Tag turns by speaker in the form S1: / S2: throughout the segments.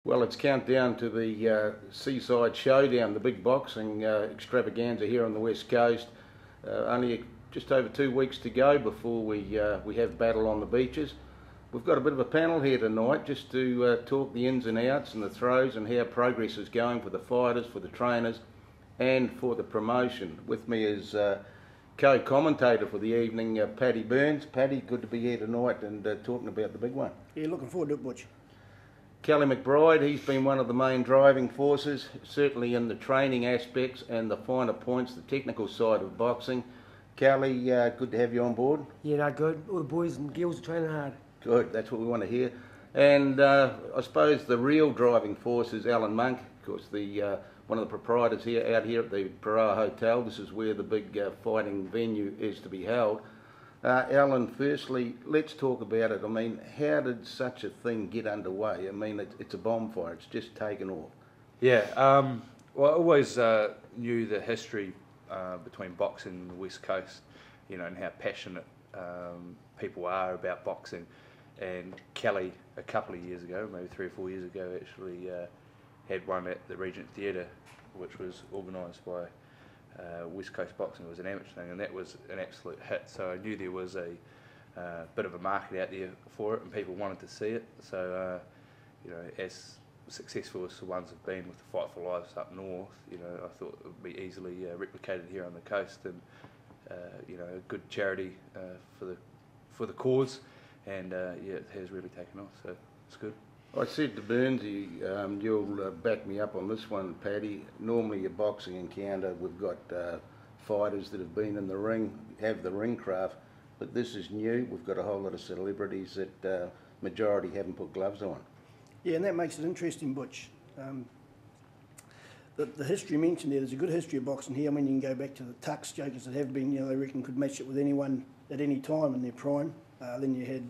S1: Well, it's countdown to the Seaside Showdown, the big boxing extravaganza here on the West Coast. Only just over 2 weeks to go before we have battle on the beaches. We've got a bit of a panel here tonight just to talk the ins and outs and the throws and how progress is going for the fighters, for the trainers and for the promotion. With me is co-commentator for the evening, Paddy Burns. Paddy, good to be here tonight and talking about the big one.
S2: Yeah, looking forward to it, Butch.
S1: Kelly McBride, he's been one of the main driving forces, certainly in the training aspects and the finer points, the technical side of boxing. Kelly, good to have you on board.
S3: Yeah, no, good. All the boys and girls are training hard.
S1: Good, that's what we want to hear. And I suppose the real driving force is Alan Monk, of course, one of the proprietors out here at the Paraa Hotel. This is where the big fighting venue is to be held. Alan, firstly, let's talk about it. I mean, how did such a thing get underway? I mean, it's a bonfire. It's just taken off.
S4: Yeah, well, I always knew the history between boxing and the West Coast, you know, and how passionate people are about boxing. And Kelly, a couple of years ago, maybe 3 or 4 years ago, actually had one at the Regent Theatre, which was organised by West Coast Boxing. It was an amateur thing, and that was an absolute hit. So I knew there was a bit of a market out there for it, and people wanted to see it. So you know, as successful as the ones have been with the Fight for Lives up north, you know, I thought it would be easily replicated here on the coast, and you know, a good charity for the cause, and yeah, it has really taken off. So it's good.
S1: I said to Burnsy, you'll back me up on this one, Paddy. Normally a boxing encounter, we've got fighters that have been in the ring, have the ring craft, but this is new. We've got a whole lot of celebrities that majority haven't put gloves on.
S2: Yeah, and that makes it interesting, Butch. The history mentioned there's a good history of boxing here. I mean, you can go back to the Tucks jokers that have been, you know, they reckon could match it with anyone at any time in their prime. Then you had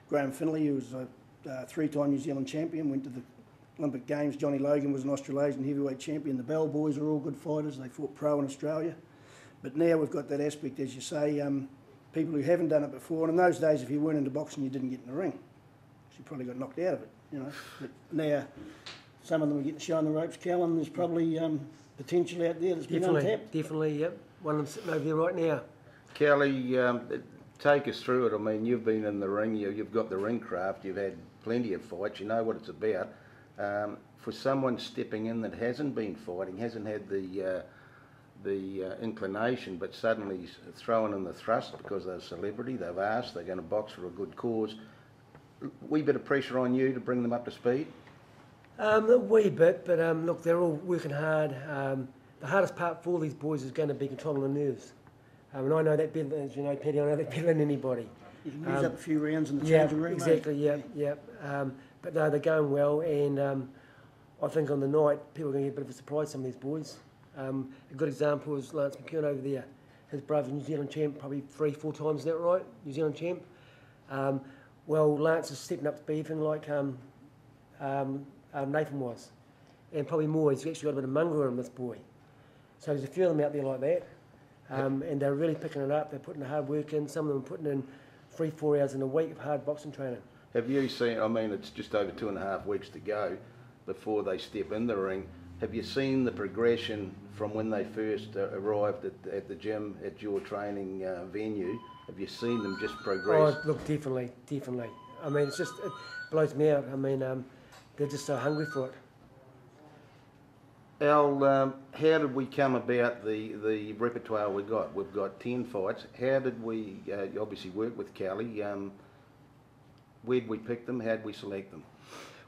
S2: Graham Finley, who was a 3-time New Zealand champion, went to the Olympic Games. Johnny Logan was an Australasian heavyweight champion. The Bell Boys are all good fighters. They fought pro in Australia. But now we've got that aspect, as you say, people who haven't done it before. And in those days, if you weren't into boxing, you didn't get in the ring. You probably got knocked out of it, you know. But now, some of them are getting shown the ropes. Callan, there's probably potential out there that's been untapped.
S3: Definitely, yep. One of them sitting over there right now.
S1: Kelly, take us through it. I mean, you've been in the ring, you've got the ring craft, you've had plenty of fights, you know what it's about. For someone stepping in that hasn't been fighting, hasn't had the inclination, but suddenly thrown in the thrust because they're a celebrity, they've asked, they're going to box for a good cause. Wee bit of pressure on you to bring them up to speed?
S3: A wee bit, but look, they're all working hard. The hardest part for all these boys is going to be controlling the nerves. And I know that better, as you know, Paddy, I know that better than anybody.
S2: You can use up a few rounds in the changing room.
S3: Exactly, yeah. But no, they're going well, and I think on the night, people are going to get a bit of a surprise, some of these boys. A good example is Lance McKeown over there. His brother's New Zealand champ, probably 3-4 times, is that right? New Zealand champ. Well, Lance is stepping up to be even like Nathan was. And probably more, he's actually got a bit of mongrel in this boy. So there's a few of them out there like that. And they're really picking it up. They're putting the hard work in. Some of them are putting in 3-4 hours in a week of hard boxing training.
S1: Have you seen, I mean, it's just over 2.5 weeks to go before they step in the ring. Have you seen the progression from when they first arrived at the gym, at your training venue? Have you seen them just progress?
S3: Oh, look, definitely. I mean, it blows me out. I mean, they're just so hungry for it.
S1: Al, how did we come about the repertoire we got? We've got 10 fights. How did we obviously work with Kelly? Where did we pick them? How did we select them?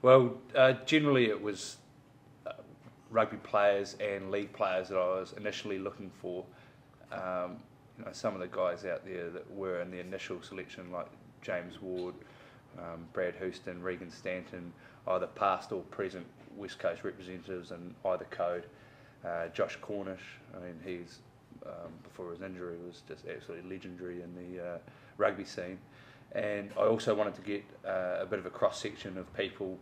S4: Well, generally it was rugby players and league players that I was initially looking for. You know, some of the guys out there that were in the initial selection, like James Ward, Brad Houston, Regan Stanton, either past or present West Coast representatives in either code. Josh Cornish, I mean, he's before his injury was just absolutely legendary in the rugby scene. And I also wanted to get a bit of a cross section of people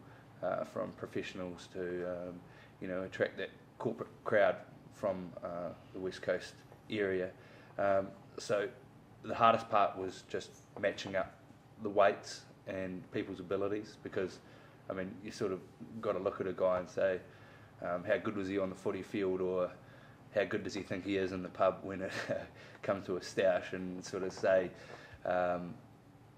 S4: from professionals to you know, attract that corporate crowd from the West Coast area. So the hardest part was just matching up the weights and people's abilities, because I mean, you sort of got to look at a guy and say, how good was he on the footy field, or how good does he think he is in the pub when it comes to a stoush, and sort of say,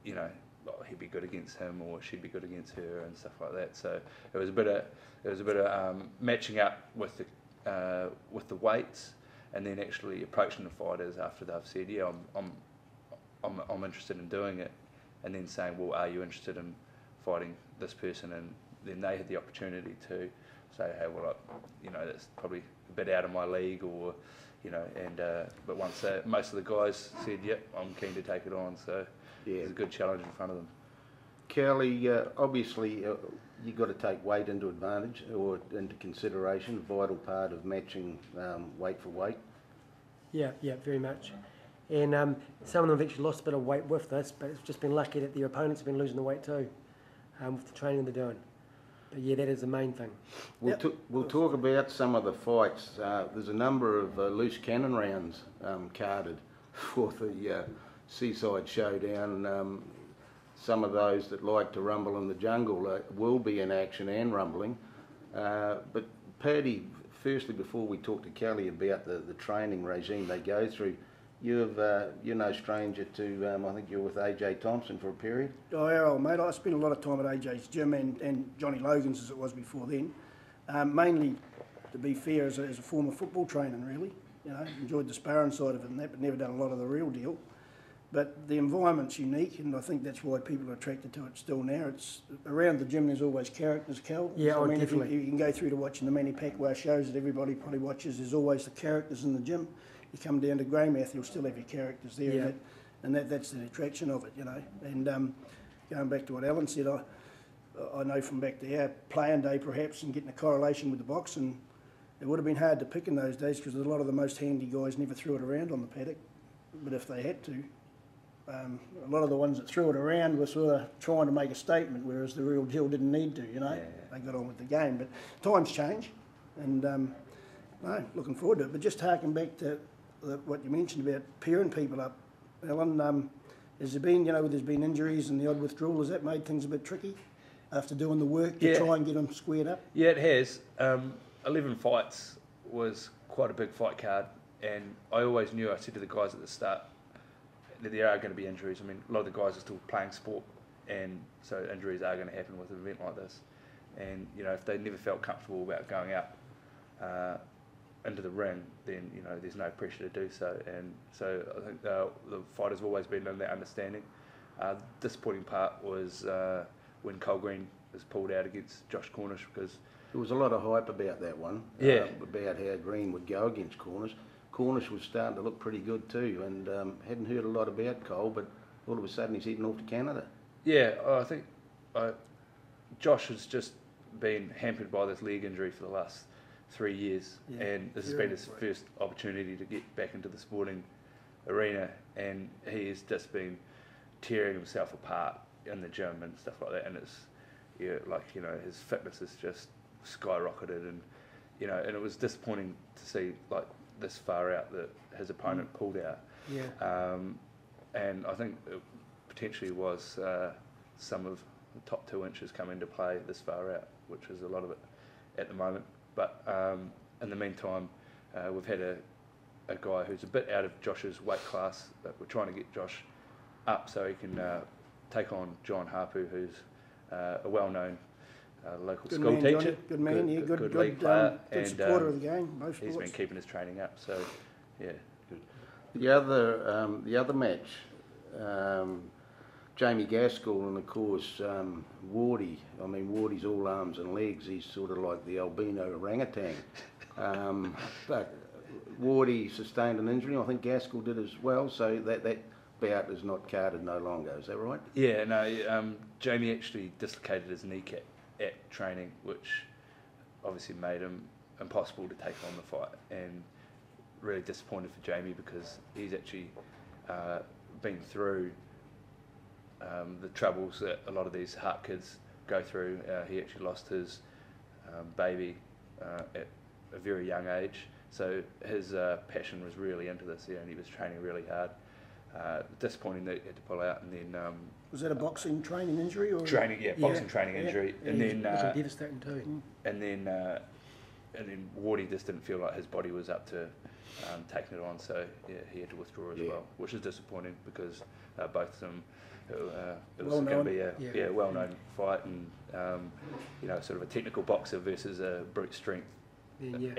S4: you know, well, he'd be good against him or she'd be good against her and stuff like that. So it was a bit of matching up with the weights, and then actually approaching the fighters after they've said, yeah, I'm interested in doing it, and then saying, well, are you interested in fighting this person? And then they had the opportunity to say, hey, well, you know, that's probably a bit out of my league, or, you know, and but once most of the guys said, yep, I'm keen to take it on, so there's a good challenge in front of them.
S1: Kelly, obviously you've got to take weight into advantage or into consideration, a vital part of matching weight for weight.
S3: Yeah, very much. And some of them have actually lost a bit of weight with this, but it's just been lucky that their opponents have been losing the weight too, with the training they're doing. But yeah, that is the main thing.
S1: We'll talk about some of the fights. There's a number of loose cannon rounds carded for the Seaside Showdown. Some of those that like to rumble in the jungle will be in action and rumbling. But Paddy, firstly, before we talk to Kelly about the training regime they go through, you're no stranger to, I think you're with AJ Thompson for a period.
S2: Oh, our old mate. I spent a lot of time at AJ's gym and Johnny Logan's as it was before then. Mainly, to be fair, as a former football trainer, really. You know, enjoyed the sparring side of it and that, but never done a lot of the real deal. But the environment's unique, and I think that's why people are attracted to it still now. It's around the gym. There's always characters, Cal.
S3: Yeah,
S2: so, I mean,
S3: definitely.
S2: If you can go through to watching the Manny Pacquiao shows that everybody probably watches. There's always the characters in the gym. You come down to Greymouth, you'll still have your characters there,
S3: Yeah.
S2: and that's the attraction of it, you know. And going back to what Alan said, I know from back to our playing day perhaps, and getting a correlation with the boxing, it would have been hard to pick in those days because a lot of the most handy guys never threw it around on the paddock. But if they had to, a lot of the ones that threw it around were sort of trying to make a statement, whereas the real deal didn't need to, you know.
S4: Yeah.
S2: They got on with the game. But times change, and no, looking forward to it. But just harking back to what you mentioned about pairing people up, Alan, has there been, you know, there's been injuries and the odd withdrawal, has that made things a bit tricky after doing the work to try and get them squared up?
S4: Yeah, it has. 11 fights was quite a big fight card, and I always knew, I said to the guys at the start, that there are going to be injuries. I mean, a lot of the guys are still playing sport, and so injuries are going to happen with an event like this. And, you know, if they never felt comfortable about going up into the ring, then, you know, there's no pressure to do so. And so I think the fighters have always been in that understanding. Disappointing part was when Cole Green was pulled out against Josh Cornish, because
S1: There was a lot of hype about that one, about how Green would go against Cornish. Cornish was starting to look pretty good too, and hadn't heard a lot about Cole, but all of a sudden he's heading off to Canada.
S4: Yeah, I think Josh has just been hampered by this leg injury for the last 3 years, and this has been his first opportunity to get back into the sporting arena, and he has just been tearing himself apart in the gym and stuff like that, and it's his fitness has just skyrocketed, and and it was disappointing to see like this far out that his opponent pulled out. And I think it potentially was some of the top 2 inches come into play this far out, which is a lot of it at the moment. But in the meantime, we've had a guy who's a bit out of Josh's weight class, but we're trying to get Josh up so he can take on John Harpu, who's a well-known local
S2: Good
S4: school
S2: man,
S4: teacher.
S2: Johnny. Good man,
S4: good league player,
S2: good
S4: and
S2: supporter of the game, both
S4: he's
S2: sports.
S4: been keeping his training up. So, yeah, good.
S1: The other match, Jamie Gaskell and of course Wardy. I mean, Wardy's all arms and legs. He's sort of like the albino orangutan. But Wardy sustained an injury. I think Gaskell did as well. So that bout is not carded no longer. Is that right?
S4: Yeah, no. Jamie actually dislocated his kneecap at training, which obviously made him impossible to take on the fight, and really disappointed for Jamie because he's actually been through the troubles that a lot of these heart kids go through. He actually lost his baby at a very young age, so his passion was really into this, and he was training really hard. disappointing that he had to pull out, and then
S2: Was that a boxing training injury or
S4: boxing training injury, and then
S3: It was devastating too.
S4: and then Wardy just didn't feel like his body was up to taking it on, so yeah, he had to withdraw as well, which is disappointing because both of them, it was going to be a well-known fight, and sort of a technical boxer versus a brute strength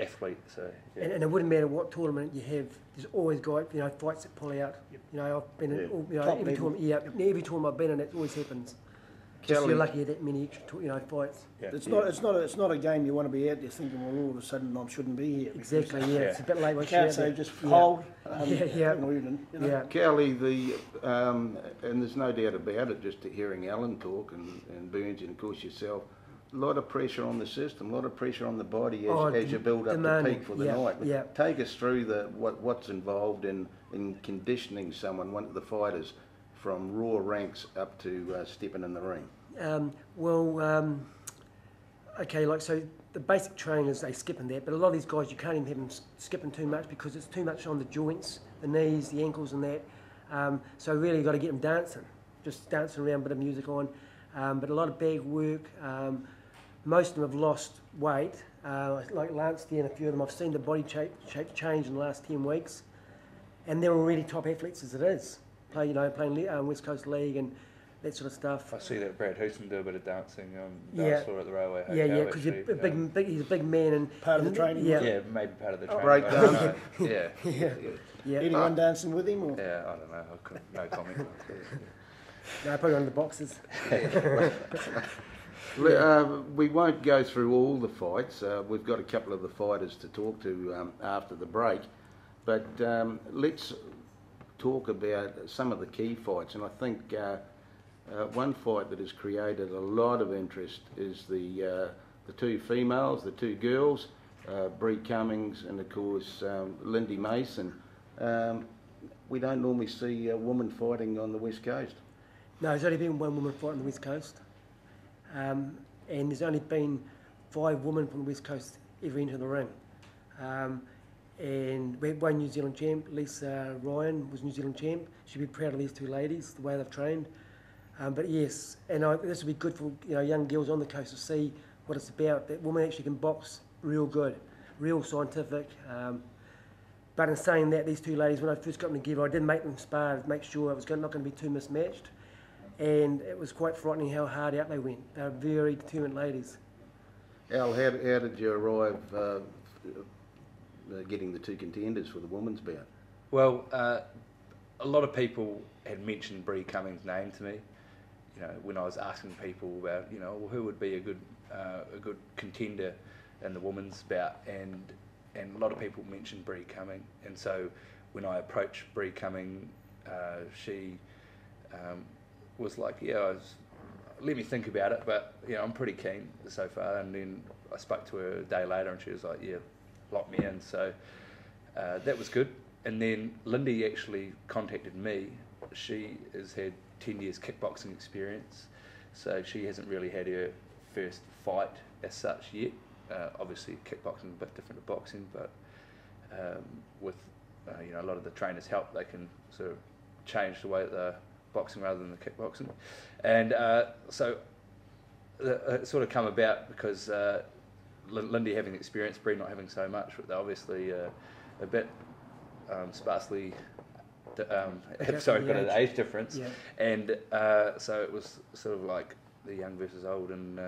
S4: athlete. So
S3: and it wouldn't matter what tournament you have. There's always guys, fights that pull out. I've been in, every tournament I've been in, it always happens. Just you're lucky at that many extra, fights.
S2: Yeah. It's not a game you want to be out there thinking, well, all of a sudden I shouldn't be here.
S3: Exactly. Yeah. It's a bit late once
S2: you're out there. Just hold.
S1: Kelly, and there's no doubt about it. Just hearing Alan talk and Burns and of course yourself. A lot of pressure on the system, a lot of pressure on the body as you build up the peak for the night. Yeah. Take us through what's involved in conditioning someone, one of the fighters, from raw ranks up to stepping in the ring.
S3: So the basic trainers, they skip in that, but a lot of these guys, you can't even have them skipping too much because it's too much on the joints, the knees, the ankles and that. So really you've got to get them dancing, just dancing around, a bit of music on. But a lot of bag work. Most of them have lost weight, like Lance there and a few of them. I've seen the body shape change in the last 10 weeks, and they're already top athletes as it is. Playing West Coast League and that sort of stuff.
S4: I see that Brad Houston do a bit of dancing on dance floor at the Railway Hotel.
S3: Yeah, because he's a big man and
S2: part of the training.
S4: Yeah, maybe part of the training.
S1: Break dance.
S2: Yeah. Anyone dancing with him? Or?
S4: Yeah, I don't know. No comment.
S3: No, probably one of the boxes.
S1: We won't go through all the fights. We've got a couple of the fighters to talk to after the break, but let's talk about some of the key fights. And I think one fight that has created a lot of interest is the two females, the two girls, Bree Cummings and of course Lindy Mason. We don't normally see a woman fighting on the West Coast.
S3: No, there's only been one woman fight on the West Coast. And there's only been 5 women from the West Coast ever into the ring. And we had one New Zealand champ, Lisa Ryan was New Zealand champ. She'd be proud of these two ladies, the way they've trained. But yes, and this would be good for young girls on the coast to see what it's about. That women actually can box real good, real scientific. But in saying that, these two ladies, when I first got them together, I did make them spar to make sure it was not going to be too mismatched. And it was quite frightening how hard out they went. They were very determined ladies.
S1: Al, how did you arrive getting the two contenders for the women's bout?
S4: Well, a lot of people had mentioned Bree Cummings' name to me. When I was asking people about, who would be a good contender in the women's bout, and a lot of people mentioned Bree Cummings. And so when I approached Bree Cummings, she was like, let me think about it, but I'm pretty keen so far. And then I spoke to her a day later and she was like, lock me in. So that was good. And then Lindy actually contacted me. She has had 10 years kickboxing experience, so she hasn't really had her first fight as such yet. Obviously kickboxing is a bit different to boxing, but with a lot of the trainers' help, they can sort of change the way that they're boxing rather than the kickboxing. And so it sort of come about because Lindy having experience, Bree not having so much, but they're obviously a bit sparsely got an age difference. Yeah. And so it was sort of like the young versus old, and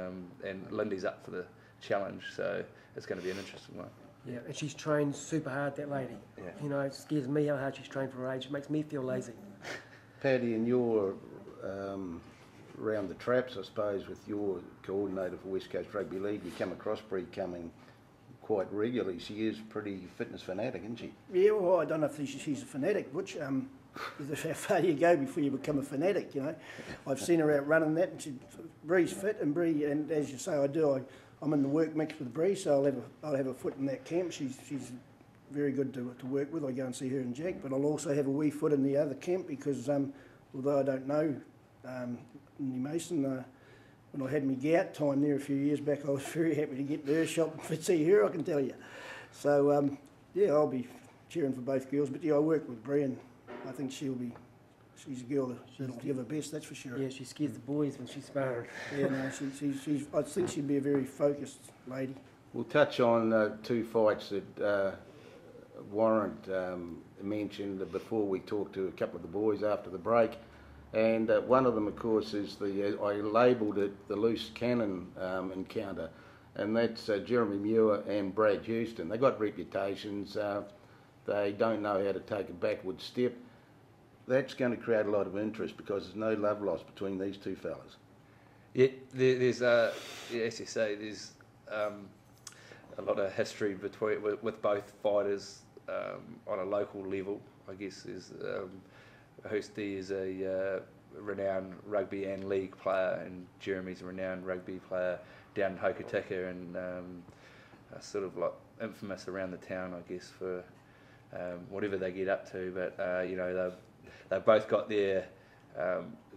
S4: Lindy's up for the challenge, so it's going to be an interesting one.
S3: Yeah, and she's trained super hard, that lady. Yeah. It scares me how hard she's trained for her age. It makes me feel lazy.
S1: Paddy, in your round the traps, I suppose, with your coordinator for West Coast Rugby League, you come across Bree Cummings quite regularly. She is pretty fitness fanatic, isn't she? Yeah,
S2: well, I don't know if she's a fanatic, which how far you go before you become a fanatic, I've seen her out running that, and Bree's fit, and as you say, I'm in the work mix with Bree, so I'll have a foot in that camp. She's very good to work with. I go and see her and Jack, but I'll also have a wee foot in the other camp because although I don't know Lindy Mason, when I had my gout time there a few years back, I was very happy to get to her shop and see her, I can tell you. So I'll be cheering for both girls, but I work with Bree and I think she'll be she's a girl that'll give her best, that's for sure.
S3: Yeah, she scares the boys when she's sparring.
S2: Yeah, no, I think she'd be a very focused lady.
S1: We'll touch on two fights that warrant mentioned before we talk to a couple of the boys after the break. And one of them, of course, is I labelled it the loose cannon encounter. And that's Jeremy Muir and Brad Houston. They got reputations. They don't know how to take a backward step. That's going to create a lot of interest because there's no love lost between these two fellas.
S4: Yeah, there's as you say, there's a lot of history with both fighters on a local level. I guess is Housty is a renowned rugby and league player, and Jeremy's a renowned rugby player down in Hokitika, and sort of like infamous around the town, I guess, for whatever they get up to. But you know, they've both got their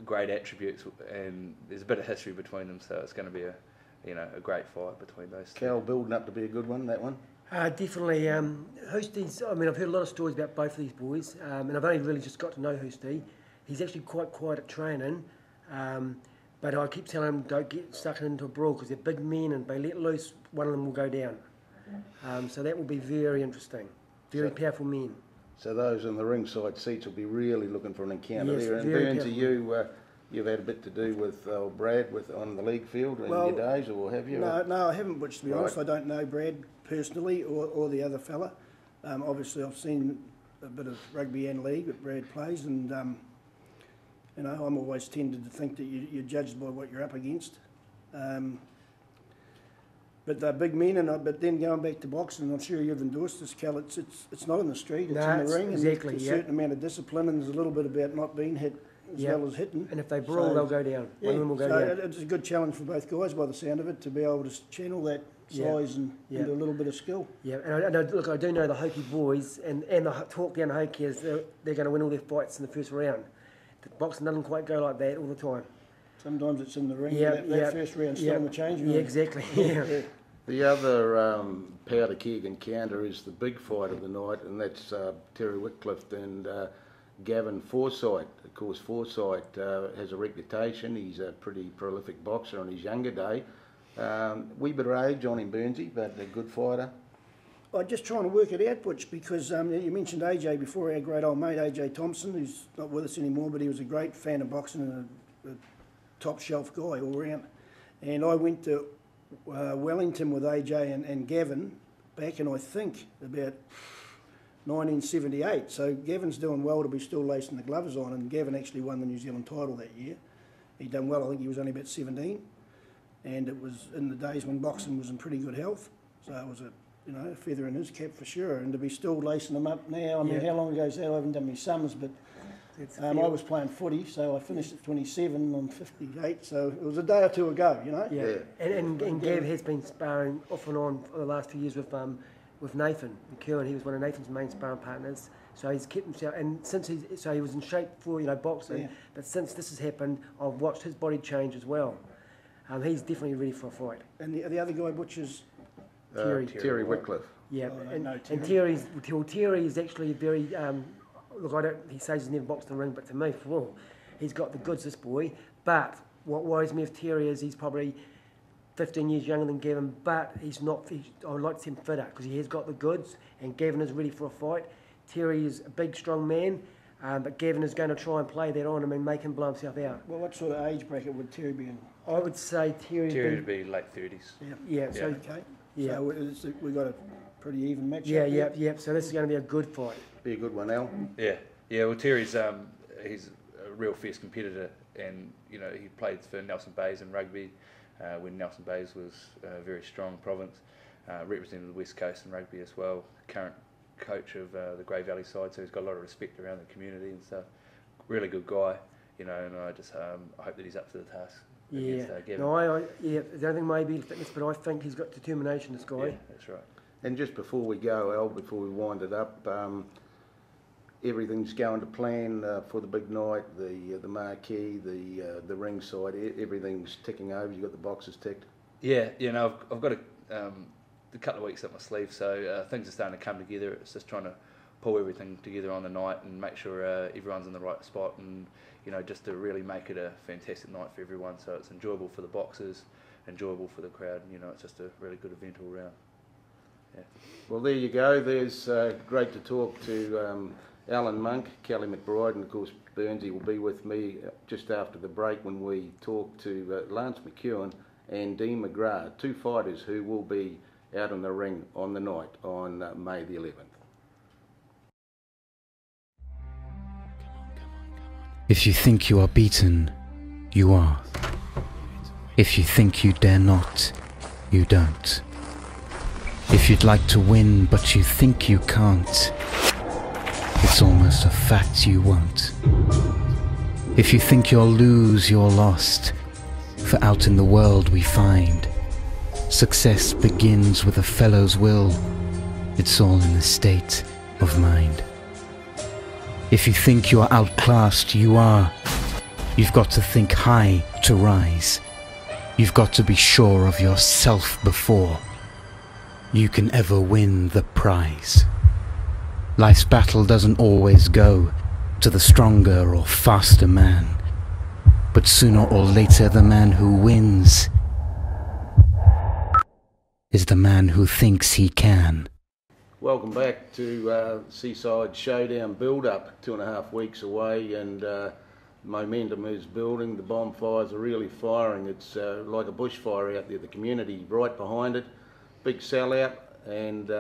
S4: great attributes, and there's a bit of history between them, so it's going to be a great fight between those two.
S1: Cal building up to be a good one, that one.
S3: Definitely. Hoosty, I mean, I've heard a lot of stories about both of these boys, and I've only really just got to know Hoosty. He's actually quite quiet at training, but I keep telling him don't get stuck into a brawl because they're big men, and if they let loose, one of them will go down. So that will be very interesting. Very powerful men.
S1: So those in the ringside seats will be really looking for an encounter
S3: Yes,
S1: there. And
S3: very
S1: Burnsy, you've had a bit to do with Brad on the league field in your days, or have you?
S2: No, I haven't, Butch, to be honest. I don't know Brad personally or the other fella. Obviously, I've seen a bit of rugby and league that Brad plays, and you know, I'm always tended to think that you're judged by what you're up against. But they're big men, but then going back to boxing, I'm sure you've endorsed this, Cal, it's not in the street, it's in the ring.
S3: Exactly,
S2: and there's a certain amount of discipline, and there's a little bit about not being hit as well as hitting.
S3: And if they brawl, they'll go down.
S2: Yeah,
S3: One of them will go down.
S2: It's a good challenge for both guys by the sound of it, to be able to channel that size into a little bit of skill.
S3: Yeah, and look, I do know the Hokie boys and the talk down Hokie is they're going to win all their fights in the first round. The boxing doesn't quite go like that all the time.
S2: Sometimes it's in the ring, that first round still in the change room.
S3: Yeah, exactly. Yeah.
S1: The other powder keg encounter is the big fight of the night, and that's Terry Whitcliffe and Gavin Forsyth. Of course, Forsyth has a reputation. He's a pretty prolific boxer in his younger day. Wee bit of age on him, Burnsy, but a good fighter.
S2: I'm just trying to work it out, Butch, because you mentioned AJ before, our great old mate AJ Thompson, who's not with us anymore, but he was a great fan of boxing and a top shelf guy all round. And I went to Wellington with AJ and Gavin back in, I think, about 1978. So Gavin's doing well to be still lacing the gloves on, and Gavin actually won the New Zealand title that year. He'd done well, I think he was only about 17, and it was in the days when boxing was in pretty good health, so it was a feather in his cap for sure. And to be still lacing them up now, I mean, how long ago is that? I haven't done my sums, but I was playing footy, so I finished at 27, I'm 58, so it was a day or two ago, you know.
S3: Yeah. And Gav has been sparring off and on for the last few years with Nathan McEwen. He was one of Nathan's main sparring partners, so he's kept himself. And since he was in shape for boxing, but since this has happened, I've watched his body change as well. He's definitely ready for a fight.
S2: And the other guy, Butch, is
S1: Terry Whitcliffe.
S3: Yeah,
S2: and
S3: Terry is actually very. Look, he says he's never boxed in the ring, but to me, he's got the goods, this boy. But what worries me with Terry is he's probably 15 years younger than Gavin, but he's not. I would like to see him fitter because he has got the goods, and Gavin is ready for a fight. Terry is a big, strong man, but Gavin is going to try and play that on him and make him blow himself out.
S2: Well, what sort of age bracket would Terry be in?
S3: I would say Terry
S4: would be late 30s.
S3: Yeah. So,
S2: okay.
S3: Yeah.
S2: So we've got a pretty even match.
S3: Yeah. So this is going to be a good fight.
S1: Be a good one, Al.
S4: Yeah. Well, Terry's he's a real fierce competitor, and he played for Nelson Bays in rugby when Nelson Bays was a very strong province. Represented the West Coast in rugby as well. Current coach of the Grey Valley side, so he's got a lot of respect around the community and stuff. Really good guy, and I just I hope that he's up to the task. Against, Gavin.
S3: No, the only thing maybe fitness, but I think he's got determination, this guy.
S4: Yeah, that's right.
S1: And just before we go, Al, before we wind it up, everything's going to plan for the big night, the marquee, the ringside, everything's ticking over. You've got the boxes ticked.
S4: Yeah, I've got a couple of weeks up my sleeve, so things are starting to come together. It's just trying to pull everything together on the night and make sure everyone's in the right spot, and just to really make it a fantastic night for everyone, so it's enjoyable for the boxers, enjoyable for the crowd. It's just a really good event all round. Yeah.
S1: Well, there you go. There's great to talk to Alan Monk, Kelly McBride, and of course Burnsy will be with me just after the break when we talk to Lance McEwen and Dean McGrath, two fighters who will be out in the ring on the night on May the 11th.
S5: If you think you are beaten, you are. If you think you dare not, you don't. If you'd like to win but you think you can't, it's almost a fact you won't. If you think you'll lose, you're lost, for out in the world we find success begins with a fellow's will. It's all in the state of mind. If you think you are outclassed, you are. You've got to think high to rise. You've got to be sure of yourself before you can ever win the prize. Life's battle doesn't always go to the stronger or faster man, but sooner or later the man who wins is the man who thinks he can.
S1: Welcome back to Seaside Showdown build-up, 2.5 weeks away, and momentum is building. The bonfires are really firing. It's like a bushfire out there. The community right behind it, big sellout, and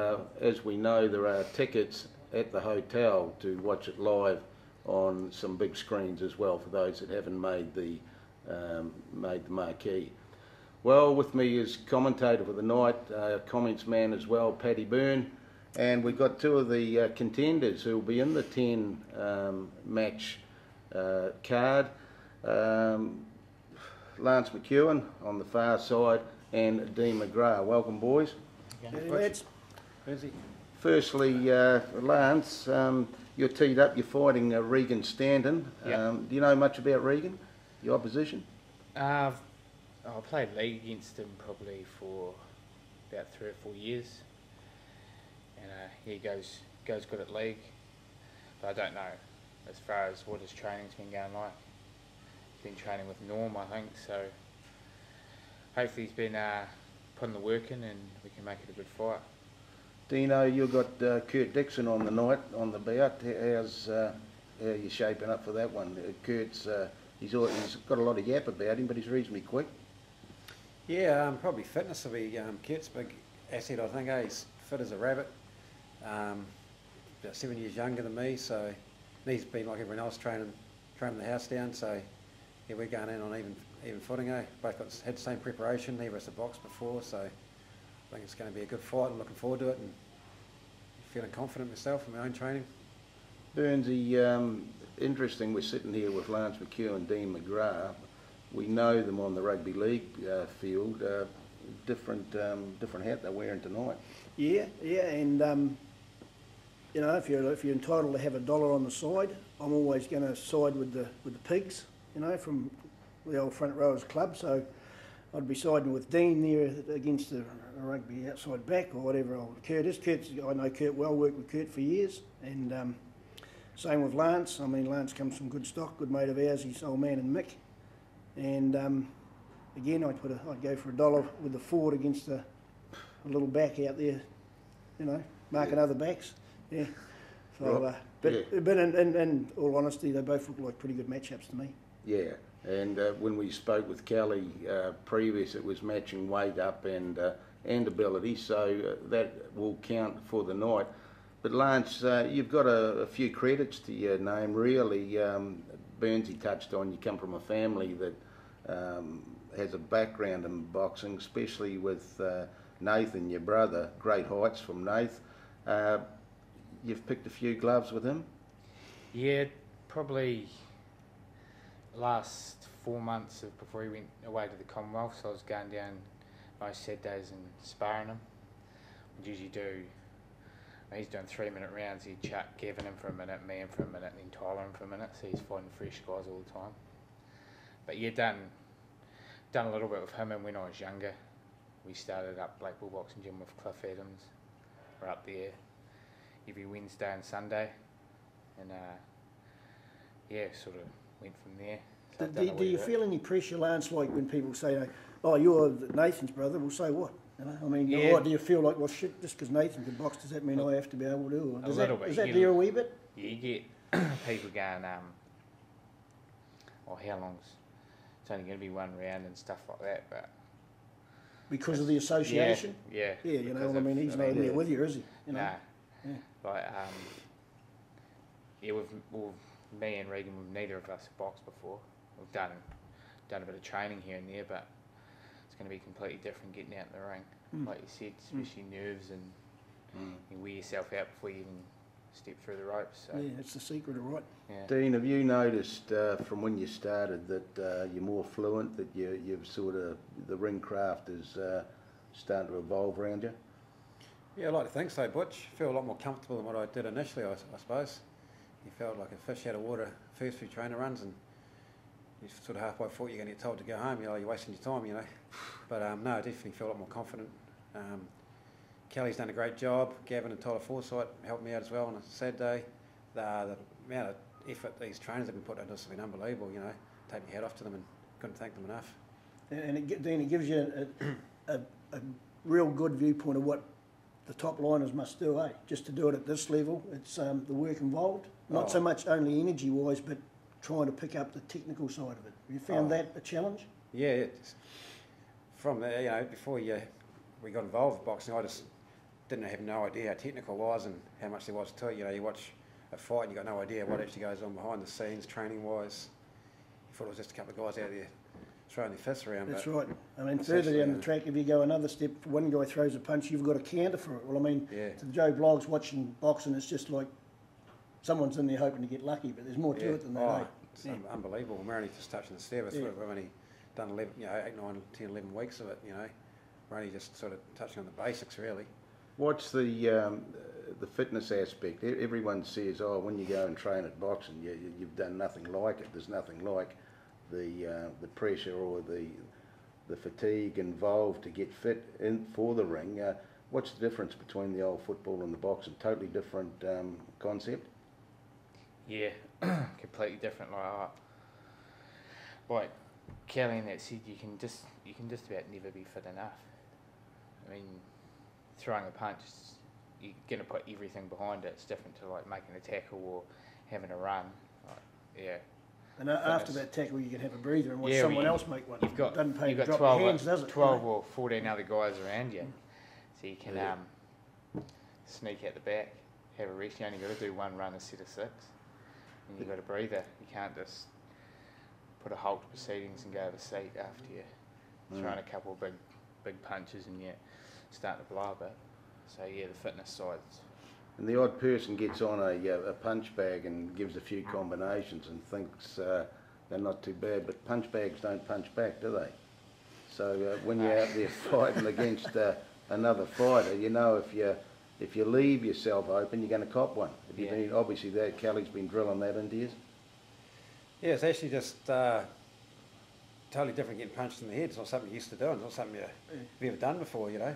S1: as we know, there are tickets at the hotel to watch it live on some big screens as well for those that haven't made the marquee. Well, with me is commentator for the night, comments man as well, Paddy Byrne. And we've got two of the contenders who will be in the 10 match card. Lance McEwen on the far side and Dean McGrath. Welcome, boys. Firstly, Lance, you're teed up, you're fighting Regan Stanton.
S6: Yep.
S1: Do you know much about Regan, your opposition?
S6: I played league against him probably for about 3 or 4 years. And he goes good at league, but I don't know as far as what his training's been going like. He's been training with Norm, I think, so hopefully he's been putting the work in and we can make it a good fight.
S1: Dino, you've got Kurt Dixon on the night, on the bout. How are you shaping up for that one? Kurt's he's got a lot of yap about him, but he's reasonably quick.
S7: Yeah, probably fitness will be Kurt's big asset, I think. He's fit as a rabbit. About 7 years younger than me, so he's been like everyone else training the house down. So yeah, we're going in on even footing. Both had the same preparation. Neither of us have boxed before, so I think it's going to be a good fight. I'm looking forward to it and feeling confident myself in my own training.
S1: Burnsy, interesting. We're sitting here with Lance McEwen and Dean McGrath. We know them on the rugby league field. Different hat they're wearing tonight.
S2: Yeah, and you know, if you're entitled to have $1 on the side, I'm always going to side with the pigs. You know, from the old front rowers club. So I'd be siding with Dean there against the rugby outside back or whatever. Kurt is. I know Kurt well. Worked with Kurt for years, and same with Lance. I mean, Lance comes from good stock, good mate of ours. He's old man and Mick, and again, I'd go for $1 with the forward against a little back out there, you know, marking other backs. Yeah. So, but in all honesty, they both look like pretty good matchups to me.
S1: Yeah, and when we spoke with Kelly previous, it was matching weight up and ability, so that will count for the night. But Lance, you've got a few credits to your name, really. Burnsy touched on you come from a family that has a background in boxing, especially with Nathan, your brother. Great heights from Nath. You've picked a few gloves with him?
S6: Yeah, probably last 4 months before he went away to the Commonwealth, so I was going down most Saturdays and sparring him. We'd usually do, he's doing 3-minute rounds, he'd chuck Kevin in for a minute, me in for a minute, and then Tyler in for a minute, so he's fighting fresh guys all the time. But yeah, done a little bit with him, and when I was younger, we started up Blackpool Boxing Gym with Cliff Adams. We're up there every Wednesday and Sunday, and yeah, sort of went from there. So I've done a
S2: Do
S6: wee
S2: you
S6: bit.
S2: feel any pressure, Lance, like when people say, oh, you're Nathan's brother, well, so what? You know, I mean,
S6: Yeah.
S2: or do you feel like, well, shit, just because Nathan can box, does that mean I have to be able to? Or
S6: A
S2: does
S6: little
S2: that,
S6: bit,
S2: is that
S6: yeah.
S2: there a wee bit?
S6: Yeah, you get people going, oh, how long's, it's only going to be one round and stuff like that, but...
S2: Because of the association?
S6: Yeah.
S2: Yeah, you know,
S6: because
S2: I mean, he's not in there with you, is he? You know?
S6: Nah.
S2: Yeah.
S6: Like, yeah, with me and Regan, neither of us have boxed before. We've done a bit of training here and there, but it's going to be completely different getting out in the ring. Like you said, especially nerves and you wear yourself out before you even step through the ropes. So,
S2: Yeah, that's the secret, all right.
S6: yeah.
S1: Dean, have you noticed from when you started that you're more fluent, that you've sort of, the ring craft is starting to evolve around you?
S7: Yeah, I like to think so, Butch. I feel a lot more comfortable than what I did initially, I suppose. You felt like a fish out of water first few trainer runs, and you sort of halfway thought you're going to get told to go home, you're wasting your time, you know. But no, I definitely feel a lot more confident. Kelly's done a great job. Gavin and Tyler Forsyth helped me out as well on a Saturday. The amount of effort these trainers have been put into this has been unbelievable, you know. Take my hat off to them and couldn't thank them enough.
S2: And Dean, it gives you a real good viewpoint of what the top liners must do, eh? Just to do it at this level, it's the work involved. Not so much only energy-wise, but trying to pick up the technical side of it. Have you found that a challenge?
S7: Yeah, it's, from there, you know, before we got involved with boxing, I just didn't have no idea how technical it was and how much there was to it. You know, you watch a fight and you got no idea what actually goes on behind the scenes, training-wise. You thought it was just a couple of guys out there throwing their fists around.
S2: That's
S7: but
S2: right. I mean,
S7: it's
S2: further
S7: actually,
S2: down the track, if you go another step, one guy throws a punch, you've got a counter for it. Well, I mean,
S7: Yeah.
S2: to Joe Bloggs watching boxing, it's just like someone's in there hoping to get lucky, but there's more to it than that, eh?
S7: It's unbelievable. We're only just touching the surface.
S2: Yeah.
S7: We've only done 11, 8, 9, 10, 11 weeks of it, you know. We're only just sort of touching on the basics, really.
S1: What's the fitness aspect? Everyone says, oh, when you go and train at boxing, you've done nothing like it. There's nothing like the pressure or the fatigue involved to get fit in for the ring. What's the difference between the old football and the boxing? Totally different concept?
S6: Yeah, completely different. Like Kelly and that said, you can just about never be fit enough. I mean, throwing a punch, you're going to put everything behind it. It's different to like making a tackle or having a run. Like, yeah.
S2: And after that tackle, you can have a breather and watch
S6: Yeah,
S2: someone else make one.
S6: You've got,
S2: Doesn't pay
S6: you've
S2: to
S6: got
S2: drop
S6: 12,
S2: your hands, does it?
S6: 12 or 14 other guys around you. So you can
S1: Yeah.
S6: sneak out the back, have a rest. You only got to do one run instead of 6. And you've got a breather. You can't just put a halt to proceedings and go to the seat after you thrown a couple of big punches and you're starting to blow a bit. So yeah, the fitness side.
S1: And the odd person gets on a punch bag and gives a few combinations and thinks they're not too bad, but punch bags don't punch back, do they? So when you're out there fighting against another fighter, you know if you leave yourself open, you're going to cop one. Have you been, obviously that Kelly's been drilling that into you.
S7: Yeah, it's actually just totally different getting punched in the head. It's not something you're used to doing. It's not something you've ever done before, you know.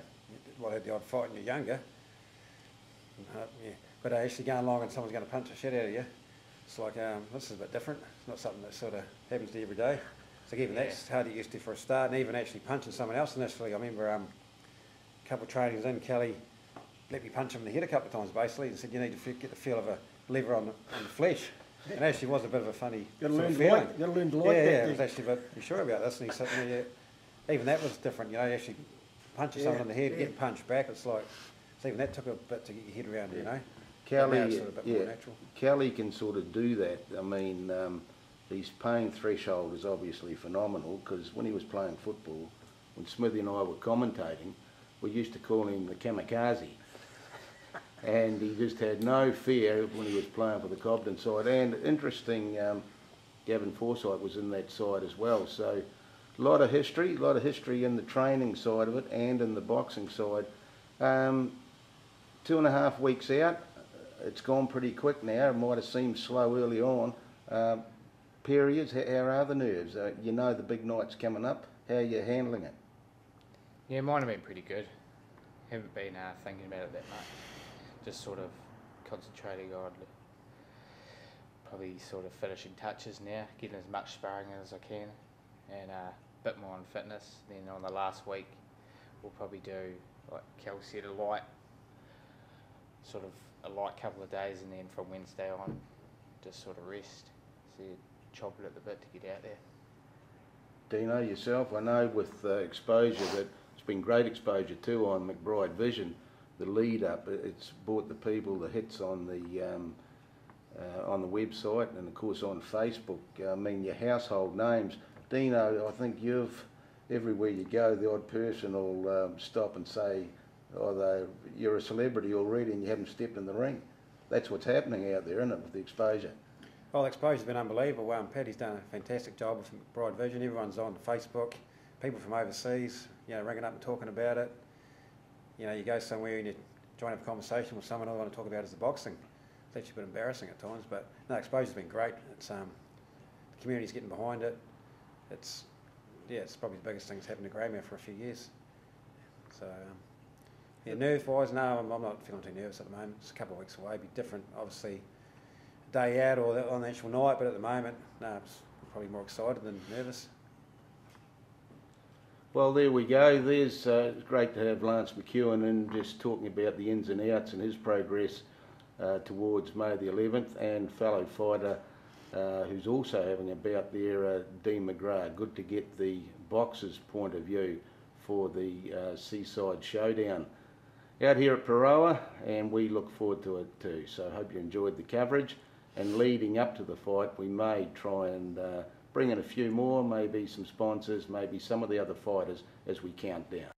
S7: Well, I had the odd fight when you're younger. But actually going along and someone's going to punch the shit out of you, it's like, this is a bit different. It's not something that sort of happens to you every day. So even that's hard to get used to for a start, and even actually punching someone else initially. I remember a couple of trainings in, Kelly let me punch him in the head a couple of times basically, and said you need to get the feel of a lever on the flesh. And actually was a bit of a funny
S2: Got to
S7: sort
S2: learn
S7: of
S2: to
S7: feeling.
S2: like. Got to learn to like
S7: Yeah,
S2: that.
S7: it was actually a bit, you sure about this? And he said, yeah, even that was different, you know, actually punching someone in the head, getting punched back, it's like, so even that took a bit to get your head around, you know.
S1: Kelly,
S7: Now it's sort of a bit more natural.
S1: Kelly can sort of do that. I mean, his pain threshold is obviously phenomenal because when he was playing football, when Smithy and I were commentating, we used to call him the kamikaze. And he just had no fear when he was playing for the Cobden side. And interesting, Gavin Forsyth was in that side as well. So a lot of history in the training side of it and in the boxing side. 2.5 weeks out, it's gone pretty quick now. It might have seemed slow early on. Periods, how are the nerves? You know the big night's coming up. How are you handling it?
S6: Yeah, mine have been pretty good. Haven't been thinking about it that much. Just sort of concentrating on probably sort of finishing touches now, getting as much sparring as I can, and a bit more on fitness. Then on the last week, we'll probably do, like Kel said, a light couple of days, and then from Wednesday on, just sort of rest. So you chop it at the bit to get out there.
S1: Dino, yourself, I know with exposure that it's been great exposure too on McBride Vision. The lead up, it's brought the people the hits on the website and of course on Facebook. I mean, your household names. Dino, I think everywhere you go, the odd person will stop and say, oh, you're a celebrity already and you haven't stepped in the ring. That's what's happening out there, isn't it, with the exposure?
S7: Well, the exposure's been unbelievable. Paddy's done a fantastic job with McBride Vision. Everyone's on Facebook. People from overseas, ringing up and talking about it. You go somewhere and you try and have a conversation with someone, all they want to talk about is the boxing. It's actually a bit embarrassing at times, but no, exposure's been great. It's the community's getting behind it. It's probably the biggest thing that's happened to Greymouth for a few years. So, nerve-wise, no, I'm not feeling too nervous at the moment. It's a couple of weeks away. It'd be different, obviously, a day out or on the actual night, but at the moment, no, I'm probably more excited than nervous.
S1: Well, there we go. It's great to have Lance McEwen in, just talking about the ins and outs and his progress towards May the 11th, and fellow fighter who's also having a bout there, Dean McGrath. Good to get the boxer's point of view for the Seaside Showdown out here at Paroa, and we look forward to it too. So I hope you enjoyed the coverage, and leading up to the fight we may try and bring in a few more, maybe some sponsors, maybe some of the other fighters as we count down.